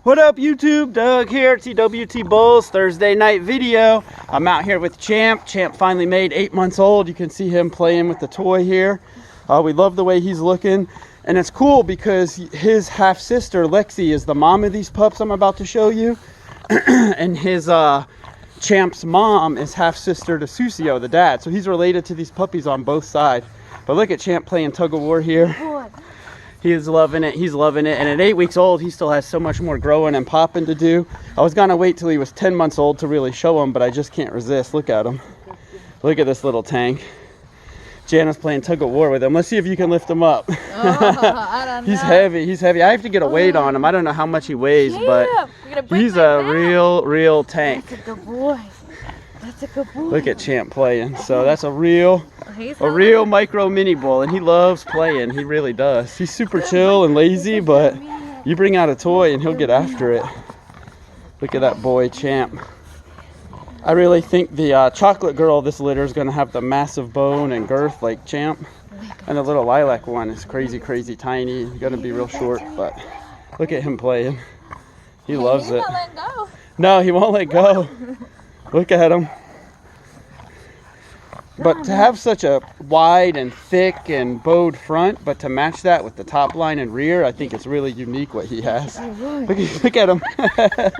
What up, YouTube? Doug here, TWT Bulls Thursday night video. I'm out here with Champ. Champ finally made 8 months old. You can see him playing with the toy here. We love the way he's looking. And it's cool because his half-sister, Lexi, is the mom of these pups I'm about to show you. And his Champ's mom is half-sister to Susio, the dad. So he's related to these puppies on both sides. But look at Champ playing tug-of-war here. He is loving it. He's loving it. And at 8 weeks old, he still has so much more growing and popping to do. I was going to wait till he was 10 months old to really show him, but I just can't resist. Look at him. Look at this little tank. Jana's playing tug of war with him. Let's see if you can lift him up. Oh, I don't know. He's heavy. He's heavy. I have to get a weight on him. I don't know how much he weighs, but he's a real tank. That's a good boy. That's a good boy. Look at Champ playing. So that's a real micro mini bull, and he loves playing. He really does. He's super chill and lazy, but you bring out a toy and he'll get after it. Look at that boy, Champ. I really think the chocolate girl of this litter is going to have the massive bone and girth like Champ, and the little lilac one is crazy tiny. Going to be real short, but look at him playing. He loves it. No, he won't let go. Look at him. But to have such a wide and thick and bowed front, but to match that with the top line and rear, I think it's really unique what he has. Look at him. Look at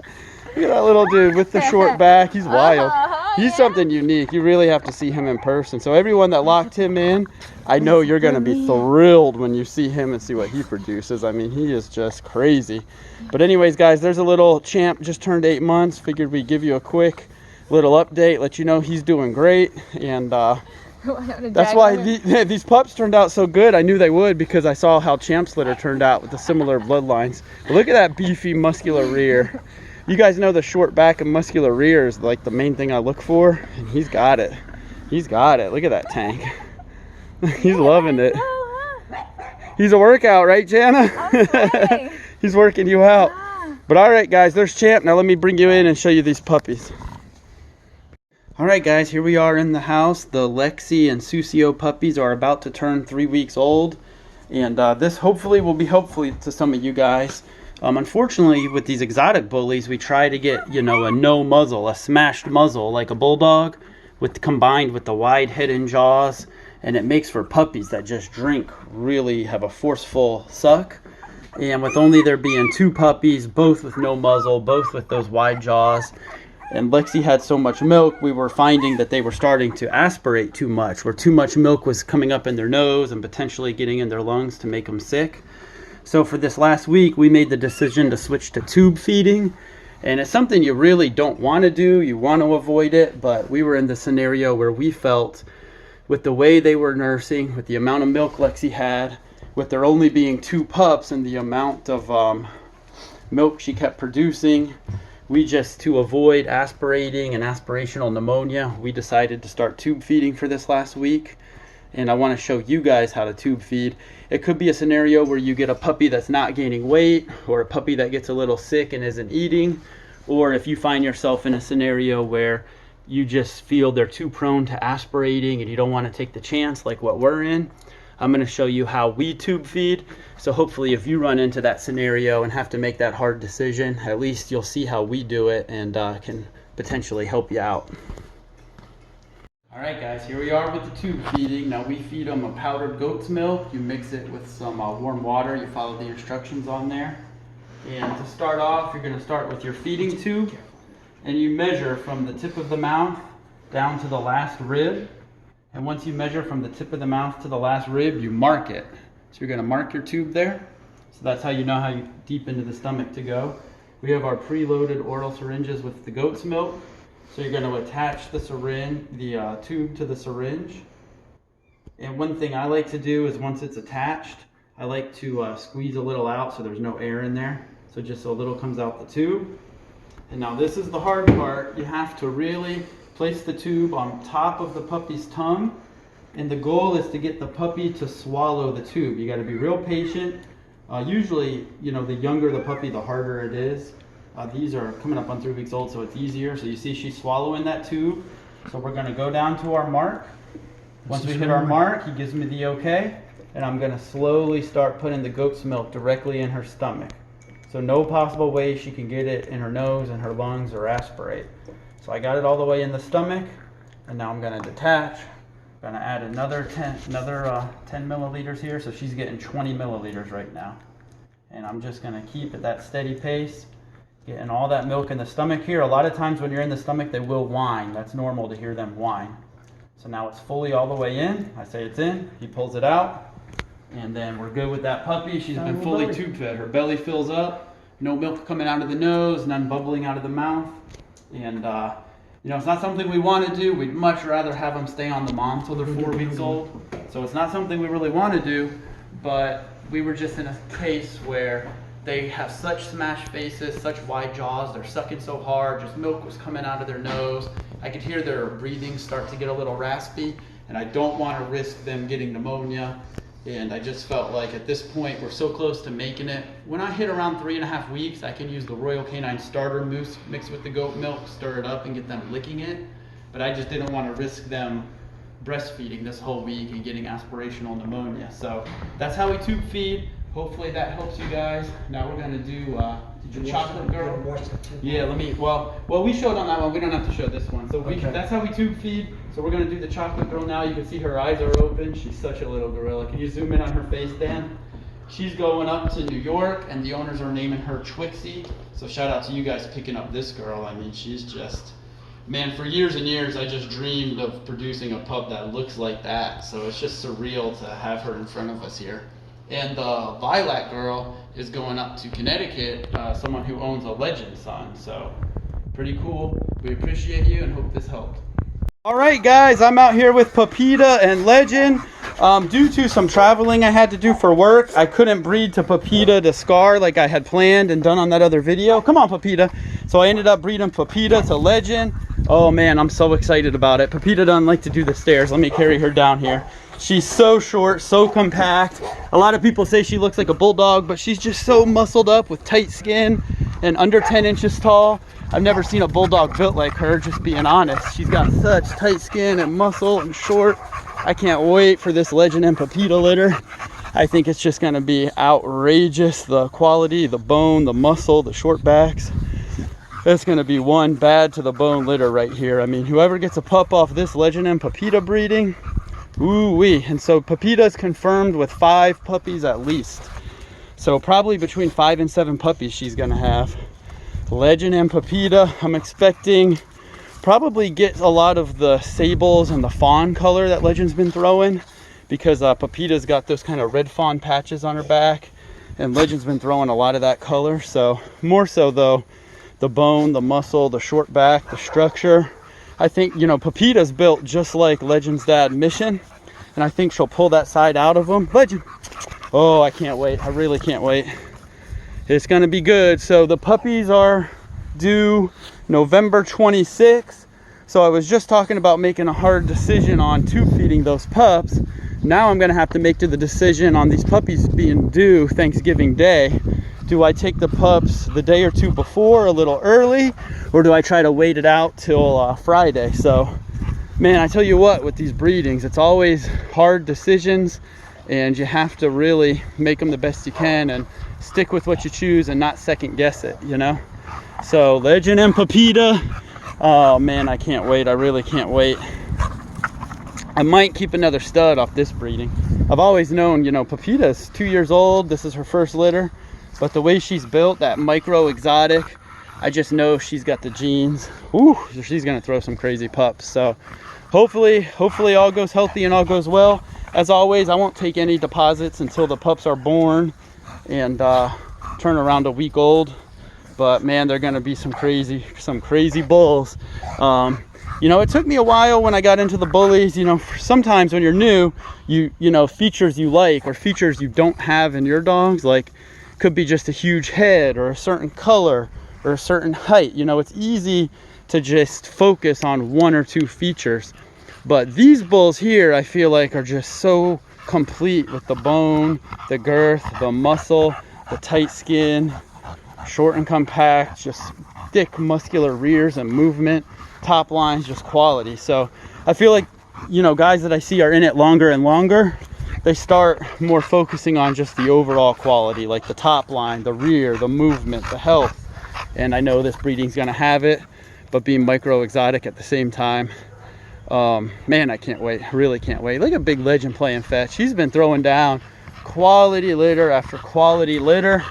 that little dude with the short back. He's wild. He's something unique. You really have to see him in person. So everyone that locked him in, I know you're going to be thrilled when you see him and see what he produces. I mean, he is just crazy. But anyways, guys, there's a little Champ, just turned 8 months. Figured we'd give you a quick little update, let you know he's doing great. And that's why these pups turned out so good. I knew they would because I saw how Champ's litter turned out with the similar bloodlines. But look at that beefy, muscular rear. You guys know the short back and muscular rear is like the main thing I look for, and he's got it. He's got it. Look at that tank. He's loving it. He's a workout, right, Jana? He's working you out. But all right, guys, there's Champ. Now let me bring you in and show you these puppies. All right, guys, here we are in the house. The Lexi and Susio puppies are about to turn 3 weeks old, and this hopefully will be helpful to some of you guys. Unfortunately, with these exotic bullies, we try to get, you know, a no muzzle, a smashed muzzle like a bulldog, combined with the wide head and jaws, and it makes for puppies that just drink, really have a forceful suck. And with only there being 2 puppies, both with no muzzle, both with those wide jaws, and Lexi had so much milk, we were finding that they were starting to aspirate too much, where too much milk was coming up in their nose and potentially getting in their lungs to make them sick. So for this last week, we made the decision to switch to tube feeding. And it's something you really don't want to do. You want to avoid it. But we were in the scenario where we felt with the way they were nursing, with the amount of milk Lexi had, with there only being 2 pups and the amount of milk she kept producing, we just, to avoid aspirating and aspirational pneumonia, we decided to start tube feeding for this last week. And I want to show you guys how to tube feed. It could be a scenario where you get a puppy that's not gaining weight, or a puppy that gets a little sick and isn't eating, or if you find yourself in a scenario where you just feel they're too prone to aspirating and you don't want to take the chance like what we're in. I'm going to show you how we tube feed. So hopefully if you run into that scenario and have to make that hard decision, at least you'll see how we do it and can potentially help you out. All right, guys, here we are with the tube feeding. Now we feed them a powdered goat's milk. You mix it with some warm water. You follow the instructions on there. And to start off, you're going to start with your feeding tube, and you measure from the tip of the mouth down to the last rib. And once you measure from the tip of the mouth to the last rib, you mark it. So you're going to mark your tube there. So that's how you know how deep into the stomach to go. We have our preloaded oral syringes with the goat's milk. So you're going to attach the syringe, the tube to the syringe. And one thing I like to do is once it's attached, I like to squeeze a little out so there's no air in there. So just so a little comes out the tube. And now this is the hard part. You have to really place the tube on top of the puppy's tongue. And the goal is to get the puppy to swallow the tube. You got to be real patient. Usually, you know, the younger the puppy, the harder it is. These are coming up on 3 weeks old, so it's easier. So you see she's swallowing that tube. So we're going to go down to our mark. Once we hit our mark, he gives me the okay. And I'm going to slowly start putting the goat's milk directly in her stomach. So no possible way she can get it in her nose and her lungs or aspirate. So I got it all the way in the stomach, and now I'm gonna detach. I'm gonna add another 10 milliliters here, so she's getting 20 milliliters right now. And I'm just gonna keep at that steady pace, getting all that milk in the stomach here. A lot of times when you're in the stomach, they will whine. That's normal to hear them whine. So now it's fully all the way in. I say it's in, he pulls it out, and then we're good with that puppy. She's been fully tube fed. Her belly fills up, no milk coming out of the nose, none bubbling out of the mouth. And you know, it's not something we want to do. We'd much rather have them stay on the mom till they're 4 weeks old. So it's not something we really want to do, but we were just in a case where they have such smashed faces, such wide jaws, they're sucking so hard, just milk was coming out of their nose. I could hear their breathing start to get a little raspy, and I don't want to risk them getting pneumonia. And I just felt like at this point, we're so close to making it. When I hit around 3.5 weeks, I can use the Royal Canine starter mousse mixed with the goat milk, stir it up and get them licking it. But I just didn't want to risk them breastfeeding this whole week and getting aspirational pneumonia. So that's how we tube feed. Hopefully that helps you guys. Now we're gonna do the chocolate girl. Yeah, well, we showed on that one. We don't have to show this one. So that's how we tube feed. So we're gonna do the chocolate girl now. You can see her eyes are open. She's such a little gorilla. Can you zoom in on her face, Dan? She's going up to New York, and the owners are naming her Twixie. So shout out to you guys picking up this girl. I mean, she's just, man, for years and years, I just dreamed of producing a pup that looks like that. So it's just surreal to have her in front of us here. And the Lilac girl is going up to Connecticut, someone who owns a Legend son. So pretty cool. We appreciate you and hope this helped. All right, guys, I'm out here with Pepita and Legend. Due to some traveling I had to do for work, I couldn't breed to Pepita to Scar like I had planned and done on that other video. Come on, Pepita. So I ended up breeding Pepita to Legend. Oh man, I'm so excited about it. Pepita doesn't like to do the stairs. Let me carry her down here. She's so short, so compact. A lot of people say she looks like a bulldog, but she's just so muscled up with tight skin and under 10 inches tall. I've never seen a bulldog built like her, just being honest. She's got such tight skin and muscle and short. I can't wait for this Legend and Pepita litter. I think it's just gonna be outrageous. The quality, the bone, the muscle, the short backs. It's gonna be one bad to the bone litter right here. I mean, whoever gets a pup off this Legend and Pepita breeding, ooh-wee. And so Pepita's confirmed with 5 puppies at least. So probably between 5 and 7 puppies she's gonna have. Legend and Pepita, I'm expecting probably get a lot of the sables and the fawn color that Legend's been throwing, because Pepita's got those kind of red fawn patches on her back, and Legend's been throwing a lot of that color. So more so though, the bone, the muscle, the short back, the structure. I think, you know, Pepita's built just like Legend's dad, Mission, and I think she'll pull that side out of him. Legend, oh, I can't wait. I really can't wait. It's gonna be good. So the puppies are due November 26th. So I was just talking about making a hard decision on tube feeding those pups. Now I'm gonna have to make the decision on these puppies being due Thanksgiving Day. Do I take the pups the day or two before, a little early, or do I try to wait it out till Friday? So, man, I tell you what, with these breedings, it's always hard decisions, and you have to really make them the best you can and stick with what you choose and not second guess it, you know? So, Legend and Pepita, oh man, I can't wait. I really can't wait. I might keep another stud off this breeding. I've always known, you know, Pepita's 2 years old. This is her first litter. But the way she's built, that micro exotic, I just know she's got the genes. Ooh, she's gonna throw some crazy pups. So hopefully all goes healthy and all goes well. As always, I won't take any deposits until the pups are born and turn around a week old. But man, they're gonna be some crazy bulls. You know, it took me a while when I got into the bullies. You know, sometimes when you're new, you know, features you like or features you don't have in your dogs, like could be just a huge head or a certain color or a certain height. You know, it's easy to just focus on 1 or 2 features. But these bulls here, I feel like, are just so complete with the bone, the girth, the muscle, the tight skin, short and compact, just thick muscular rears and movement, top lines, just quality. So I feel like, you know, guys that I see are in it longer and longer, they start more focusing on just the overall quality, like the top line, the rear, the movement, the health. And I know this breeding's gonna have it, but being micro exotic at the same time, man, I can't wait. I really can't wait. Look at Big Legend playing fetch. He's been throwing down quality litter after quality litter.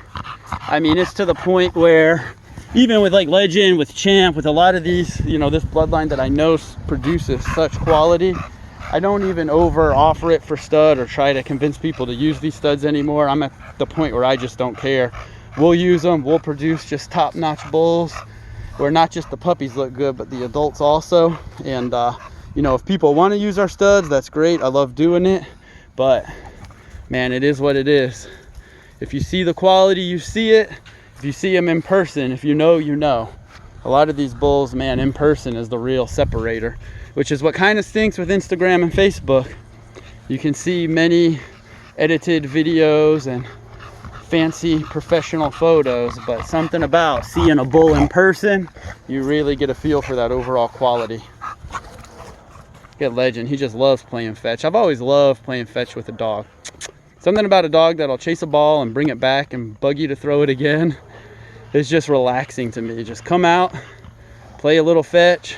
I mean, it's to the point where even with like Legend, with Champ, with a lot of these, you know, this bloodline that I know produces such quality, I don't even over offer it for stud or try to convince people to use these studs anymore. I'm at the point where I just don't care. We'll use them. We'll produce just top-notch bulls where not just the puppies look good, but the adults also. And you know, if people want to use our studs, that's great. I love doing it, but man, it is what it is. If you see the quality, you see it. If you see them in person, if you know, you know. A lot of these bulls, man, in person is the real separator, which is what kind of stinks with Instagram and Facebook. You can see many edited videos and fancy professional photos, but something about seeing a bull in person, you really get a feel for that overall quality. Get Legend, he just loves playing fetch. I've always loved playing fetch with a dog. Something about a dog that'll chase a ball and bring it back and bug you to throw it again is just relaxing to me. Just come out, play a little fetch.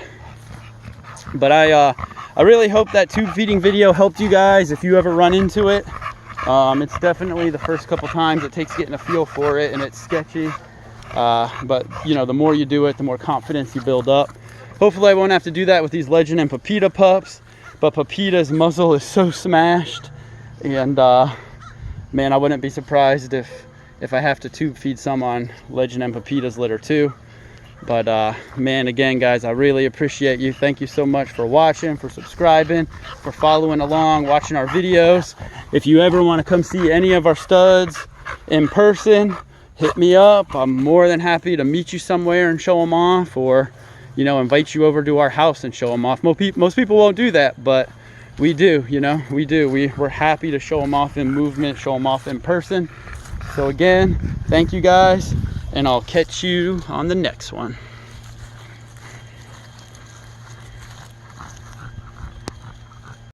But I really hope that tube feeding video helped you guys if you ever run into it. It's definitely the first couple times it takes getting a feel for it, and it's sketchy. But you know, the more you do it, the more confidence you build up. Hopefully I won't have to do that with these Legend and Pepita pups, but Pepita's muzzle is so smashed, and man, I wouldn't be surprised if I have to tube feed some on Legend and Pepita's litter too. But man, again guys, I really appreciate you. Thank you so much for watching, for subscribing, for following along, watching our videos. If you ever want to come see any of our studs in person, hit me up. I'm more than happy to meet you somewhere and show them off, or you know, invite you over to our house and show them off. Most people won't do that, but we do, you know, we do. We're happy to show them off in movement, show them off in person. So again, thank you guys, and I'll catch you on the next one.